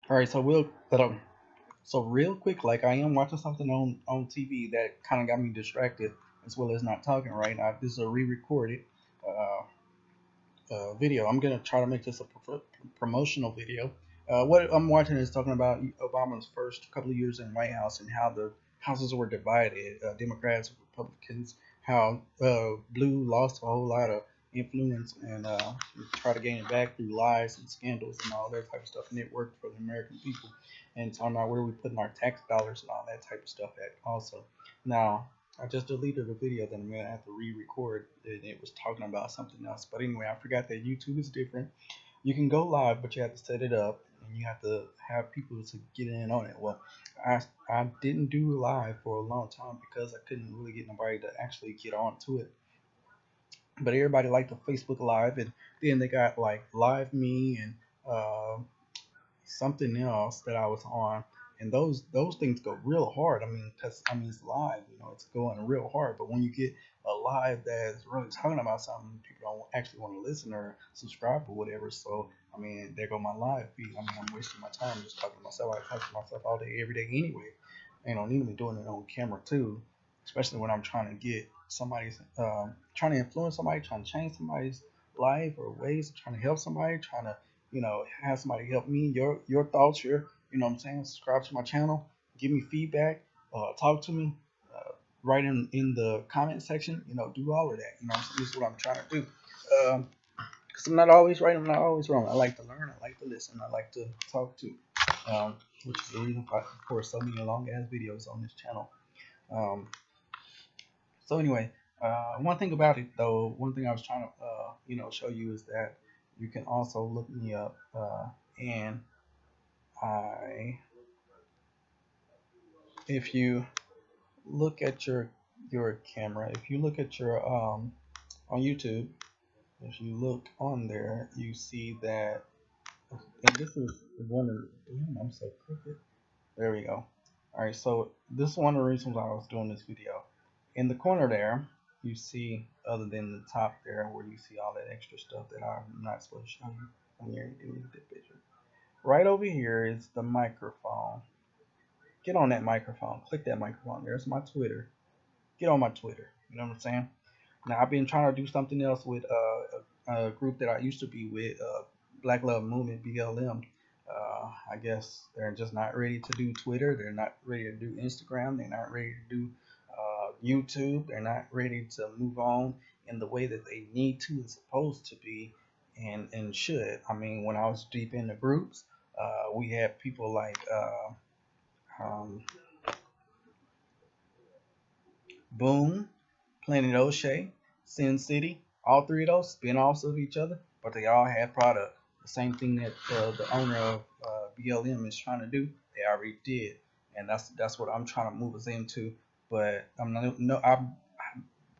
All right, so real quick, like I am watching something on TV that kind of got me distracted, as well as not talking right now. This is a re-recorded uh, video. I'm gonna try to make this a promotional video. What I'm watching is talking about Obama's first couple of years in White House and how the houses were divided, Democrats, Republicans, how Blue lost a whole lot of influence and try to gain it back through lies and scandals and all that type of stuff, and it worked for the American people. And talking about where we putting our tax dollars and all that type of stuff at also. Now, I just deleted a video that I'm gonna have to re-record, and it was talking about something else. But anyway, I forgot that YouTube is different. You can go live, but you have to set it up, and you have to have people to get in on it. Well, I didn't do live for a long time because I couldn't really get nobody to actually get on to it. But everybody liked the Facebook Live, and then they got like Live Me and uh, something else that I was on, and those things go real hard. I mean, because I mean it's live, it's going real hard. But when you get a live that's really talking about something, people don't actually want to listen or subscribe or whatever. So I mean, there go my live feed. I mean, I'm wasting my time just talking to myself. I talk to myself all day, every day anyway. And I don't need to be doing it on camera too, especially when I'm trying to get somebody's trying to influence somebody, trying to change somebody's life or ways, trying to help somebody, trying to have somebody help me. Your thoughts, what I'm saying. Subscribe to my channel, give me feedback, talk to me, write in the comment section. Do all of that. This is what I'm trying to do. Because I'm not always right, I'm not always wrong. I like to learn, I like to listen, I like to talk to. Which is the reason why, of course, so many long ass videos on this channel. Um, so anyway, one thing about it though, one thing I was trying to show you is that you can also look me up, and I if you look at your camera, if you look at your on YouTube, if you look on there, you see that, and this is one of damn, I'm so crooked. There we go. All right, so this is one of the reasons why I was doing this video. In the corner there, you see, other than the top there where you see all that extra stuff that I'm not supposed to show you. I'm here to delete the picture. Right over here is the microphone. Get on that microphone. Click that microphone. There's my Twitter. Get on my Twitter. You know what I'm saying? Now I've been trying to do something else with a group that I used to be with, Black Love Movement (BLM). I guess they're just not ready to do Twitter. They're not ready to do Instagram. They're not ready to do YouTube. They're not ready to move on in the way that they need to and supposed to be, and should. I mean, when I was deep in the groups, we had people like um, Boom, Planet O'Shea, Sin City. All three of those spin-offs of each other, but they all had product. The same thing that the owner of BLM is trying to do, they already did, and that's what I'm trying to move us into. But I'm not no I'm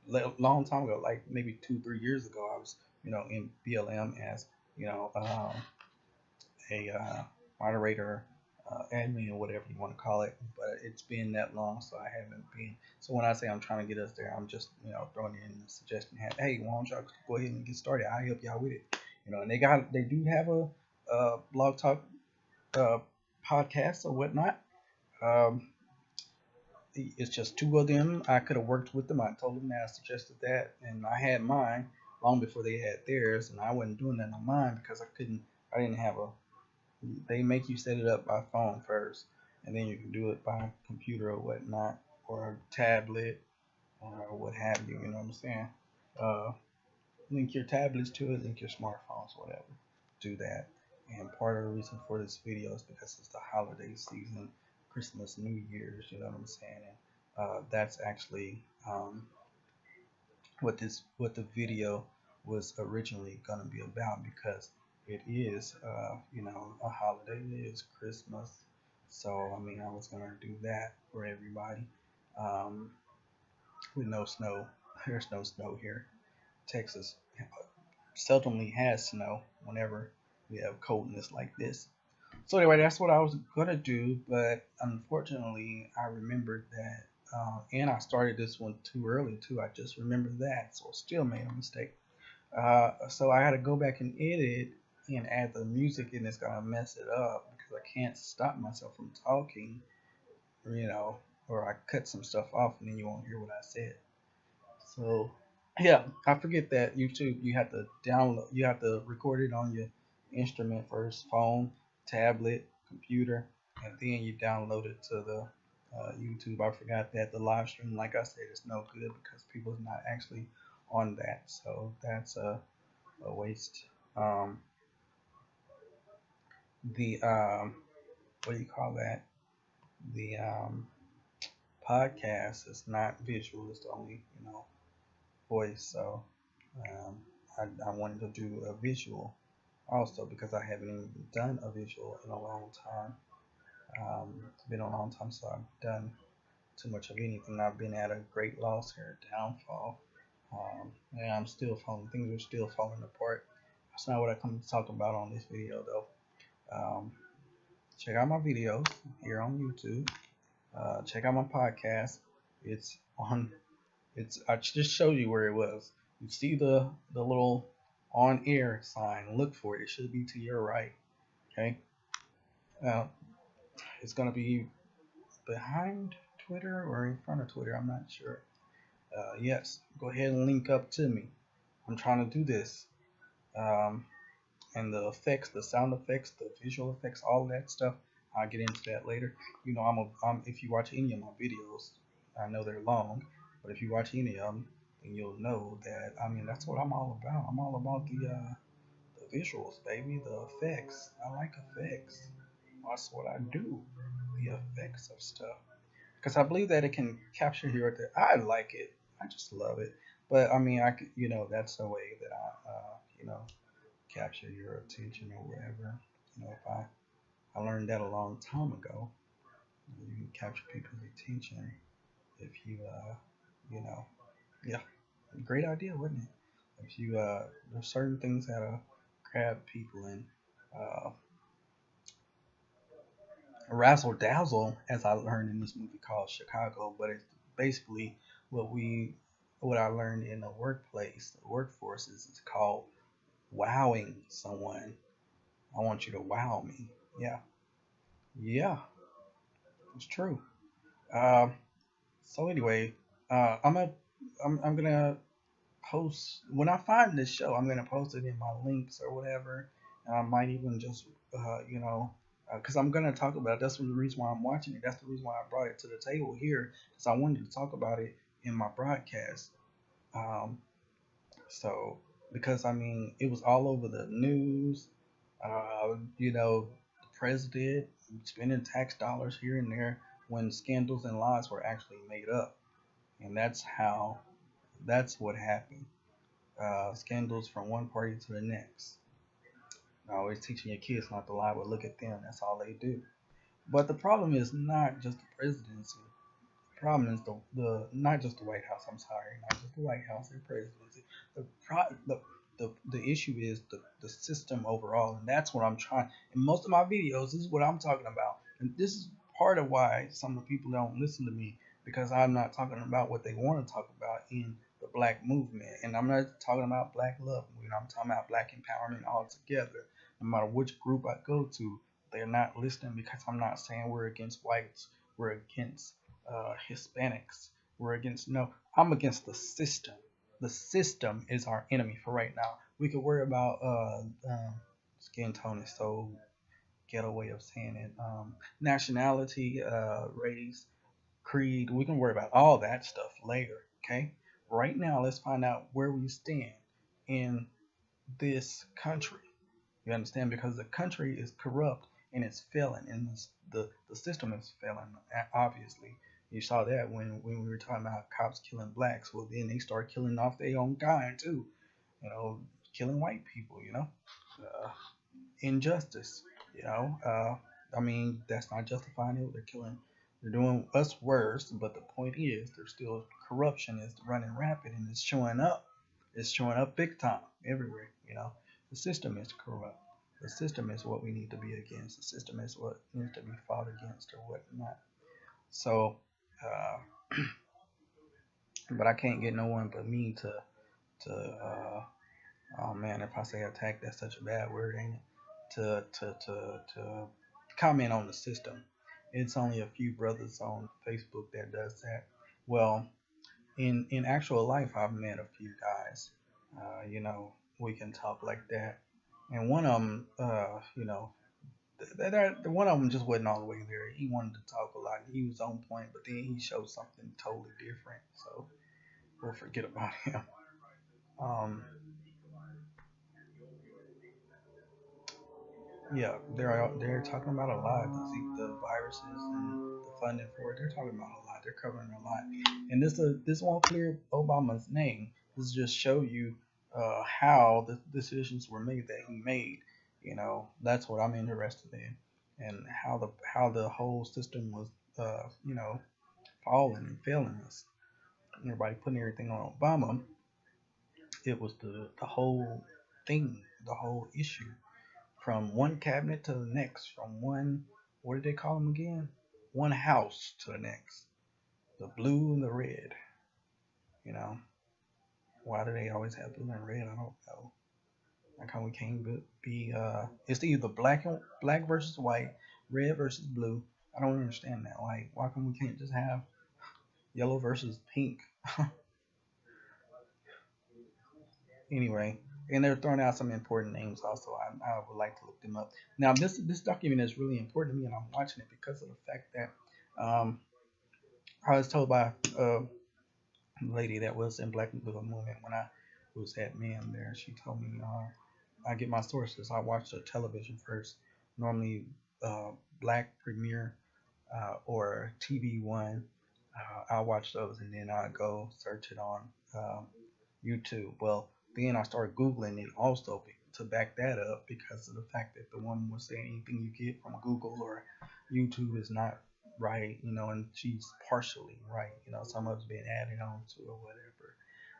long time ago, like maybe 2 3 years ago, I was in BLM as you know um, a moderator, admin, or whatever you want to call it. But it's been that long, so I haven't been. So when I say I'm trying to get us there, I'm just throwing in a suggestion. Hey, why don't y'all go ahead and get started? I'll help y'all with it. And they do have a blog talk uh, podcast or whatnot. Um, it's just two of them. I could have worked with them. I told them that I suggested that, and I had mine long before they had theirs, and I wasn't doing that on mine because I couldn't. I didn't have a they make you set it up by phone first, and then you can do it by computer or whatnot, or tablet, or what have you. You know what I'm saying? Uh, Link your tablets to it, link your smartphones, whatever. Do that. And part of the reason for this video is because it's the holiday season, Christmas, New Year's. You know what I'm saying? And that's actually what the video was originally going to be about, because it is a holiday. It is Christmas, so I mean I was gonna do that for everybody. um, with no snow. There's no snow here. Texas seldomly has snow whenever we have coldness like this. So anyway, that's what I was gonna do, but unfortunately, I remembered that, and I started this one too early too. I just remembered that, so I still made a mistake. So I had to go back and edit and add the music, and it's gonna mess it up because I can't stop myself from talking, you know, or I cut some stuff off and then you won't hear what I said. So yeah, I forget that YouTube you have to download, you have to record it on your instrument first, phone, tablet, computer, and then you download it to the YouTube. I forgot that the live stream, like I said, is no good because people's not actually on that, so that's a waste. Um, the what do you call that? The podcast is not visual; it's only voice. So um, I wanted to do a visual also because I haven't even done a visual in a long time. It's been a long time, so I've done too much of anything. I've been at a great loss here, downfall. And I'm still falling. Things are still falling apart. That's not what I come to talk about on this video, though. Um, check out my videos here on YouTube. Check out my podcast. It's on. It's I just showed you where it was. You see the little on air sign. Look for it. It should be to your right. Okay. Uh, it's gonna be behind Twitter or in front of Twitter. I'm not sure. Yes. Go ahead and link up to me. I'm trying to do this. Um, and the effects, the sound effects, the visual effects, all that stuff. I'll get into that later. If you watch any of my videos, I know they're long, but if you watch any of them, then you'll know that. I mean, that's what I'm all about. I'm all about the visuals, baby, the effects. I like effects. That's what I do. The effects of stuff, because I believe that it can capture your. I like it. I just love it. But I mean, I could, that's a way that capture your attention or whatever. If I learned that a long time ago. You can capture people's attention if you you know yeah, great idea, wasn't it? If you there's certain things that grab people and uh, razzle dazzle, as I learned in this movie called Chicago. But it's basically what we what I learned in the workplace, the workforce is it's called wowing someone. I want you to wow me. Yeah, yeah, it's true. Um, so anyway, I'm gonna post when I find this show. I'm gonna post it in my links or whatever, and I might even just because I'm gonna talk about it. That's the reason why I'm watching it. That's the reason why I brought it to the table here because I wanted to talk about it in my broadcast. Um, so because I mean it was all over the news. The president spending tax dollars here and there when scandals and lies were actually made up, and that's what happened. Scandals from one party to the next. Always teaching your kids not to lie, but look at them. That's all they do. But the problem is not just the presidency. The problem is the not just the White House. I'm sorry, not just the White House and presidency. The pro, the issue is the system overall, and that's what I'm trying. In most of my videos, this is what I'm talking about, and this is part of why some of the people don't listen to me because I'm not talking about what they want to talk about in the black movement, and I'm not talking about black love movement. I'm talking about black empowerment altogether. No matter which group I go to, they're not listening because I'm not saying we're against whites, we're against Hispanics, we're against no, I'm against the system. The system is our enemy for right now. We could worry about skin tone is so ghetto way of saying it. Nationality, race, creed. We can worry about all that stuff later. Okay. Right now, let's find out where we stand in this country. You understand? Because the country is corrupt and it's failing, and the system is failing. Obviously, you saw that when we were talking about cops killing blacks. Well, then they start killing off their own kind too. Killing white people. Uh, injustice. I mean, that's not justifying it. They're killing. They're doing us worse. But the point is, there's still corruption is running rapid and it's showing up. It's showing up big time everywhere. The system is corrupt. The system is what we need to be against. The system is what needs to be fought against or whatnot. So, but I can't get no one but me to oh man, if I say attack, that's such a bad word, ain't it? To comment on the system. It's only a few brothers on Facebook that does that. Well, in actual life, I've met a few guys. You know, we can talk like that. And one of them, one of them just wasn't all the way there. He wanted to talk a lot. He was on point, but then he showed something totally different. So we'll forget about him. Um, yeah, they're talking about a lot. The viruses and the funding for it. They're talking about a lot. They're covering a lot. And this won't clear Obama's name. This just show you how the decisions were made that he made. You know, that's what I'm interested in, and how the whole system was, falling and failing us. Everybody putting everything on Obama. It was the whole thing, the whole issue, from one cabinet to the next, from one, what did they call them again? One house to the next. The blue and the red. You know, why do they always have blue and red? I don't know. Like how we can't be it's either black versus white, red versus blue. I don't understand that. Like, why come we can't just have yellow versus pink? Anyway, and they're throwing out some important names also. I would like to look them up. Now, this document is really important to me, and I'm watching it because of the fact that I was told by a lady that was in Black Little Movement when I was at MAM there. She told me I get my sources. I watch the television first, normally uh, Black Premiere or TV One. I'll watch those, and then I go search it on YouTube. Well, then I started Googling it also to back that up because of the fact that the woman was saying anything you get from Google or YouTube is not right, and she's partially right. Some of it's been added on to or whatever.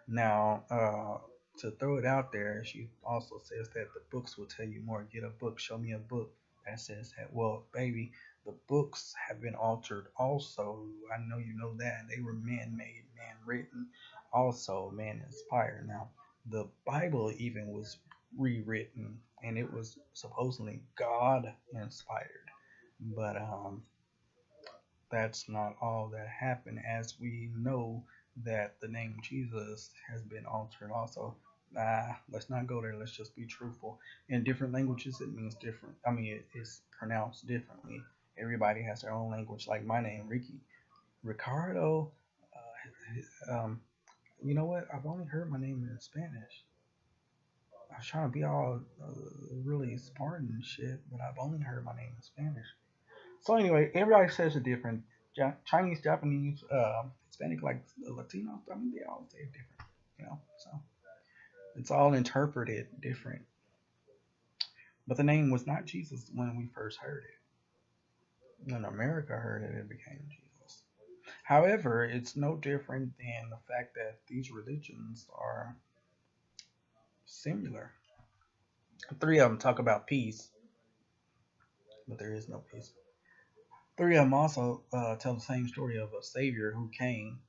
Now, to throw it out there, she also says that the books will tell you more. Get a book, show me a book that says that. Well, baby, the books have been altered also. I know you know that. They were man made, man written, also man inspired. Now, the Bible even was rewritten and it was supposedly God inspired. But that's not all that happened, as we know that the name Jesus has been altered also. Let's not go there. Let's just be truthful. In different languages, it means different. I mean, it's pronounced differently. Everybody has their own language. Like my name, Ricky, Ricardo. Um, you know what? I've only heard my name in Spanish. I was trying to be all really smart and shit, but I've only heard my name in Spanish. So anyway, everybody says it different. Chinese, Japanese, Hispanic, like Latino. I mean, they all say it different. So it's all interpreted different. But the name was not Jesus when we first heard it. When America heard it, it became Jesus. However, it's no different than the fact that these religions are similar. Three of them talk about peace, but there is no peace. Three of them also tell the same story of a savior who came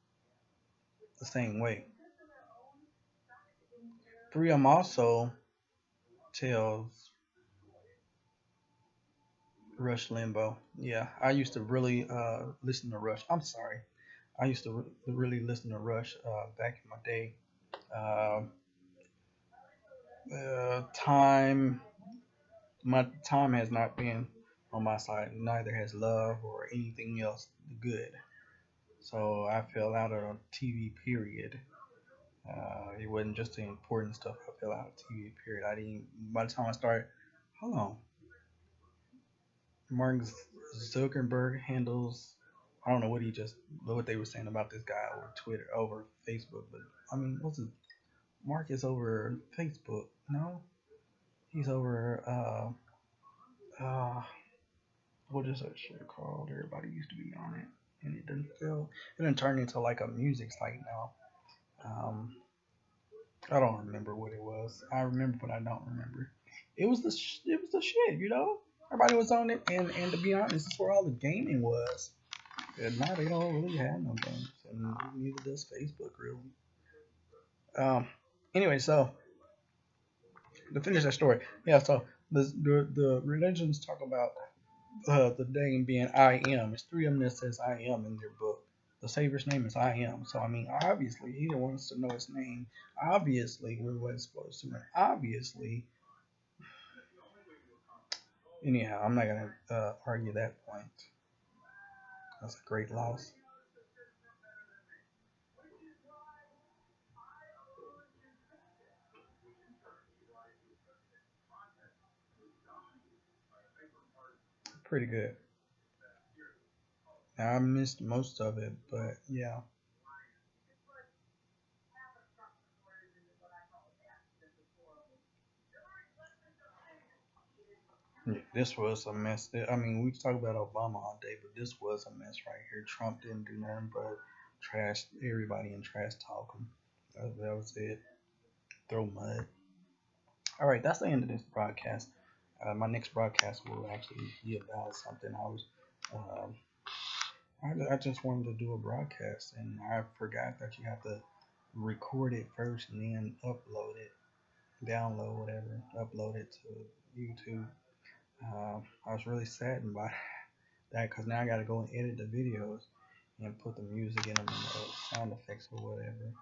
the same way. Three of them also tells Rush Limbaugh. Yeah, I used to really listen to Rush. I'm sorry. I used to really listen to Rush back in my day. Uh, time, my time has not been on my side. Neither has love or anything else good. So I fell out of TV. Period. It wasn't just the important stuff. I fell out of TV. Period. I didn't. By the time I started, hold on. Mark Zuckerberg handles. I don't know what they were saying about this guy over Twitter, over Facebook, but I mean, what's his Mark is over Facebook? No, he's over uh what is that shit called? Everybody used to be on it, and it didn't feel it didn't turn into like a music site now. Um, I don't remember what it was. I remember, but I don't remember. It was the shit. Everybody was on it, and to be honest, it's where all the gaming was. And now they don't really have no games, and neither does Facebook really. Um. Anyway, so to finish that story, yeah. So the religions talk about. the name being I am. It's three of them that says I am in their book. The Savior's name is I am. So I mean, obviously, he wants to know his name. Obviously, we're what it's supposed to mean. Obviously, anyhow, I'm not gonna argue that point. That's a great loss. Pretty good. Now, I missed most of it, but yeah. Yeah, this was a mess. I mean, we talk about Obama all day, but this was a mess right here. Trump didn't do nothing but trash everybody and trash talk them. That was it. Throw mud. All right, that's the end of this broadcast. My next broadcast will actually be about something um, I just wanted to do a broadcast, and I forgot that you have to record it first and then upload it, download whatever, upload it to YouTube. I was really saddened by that because now I got to go and edit the videos and put the music in them and the sound effects or whatever.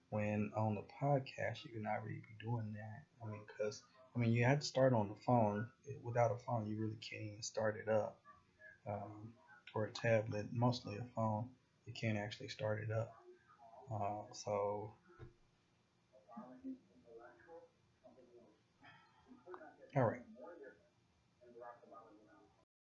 When on the podcast, you cannot really be doing that. I mean, because I mean, you have to start on the phone. Without a phone, you really can't even start it up. Or a tablet, mostly a phone, you can't actually start it up. So, all right.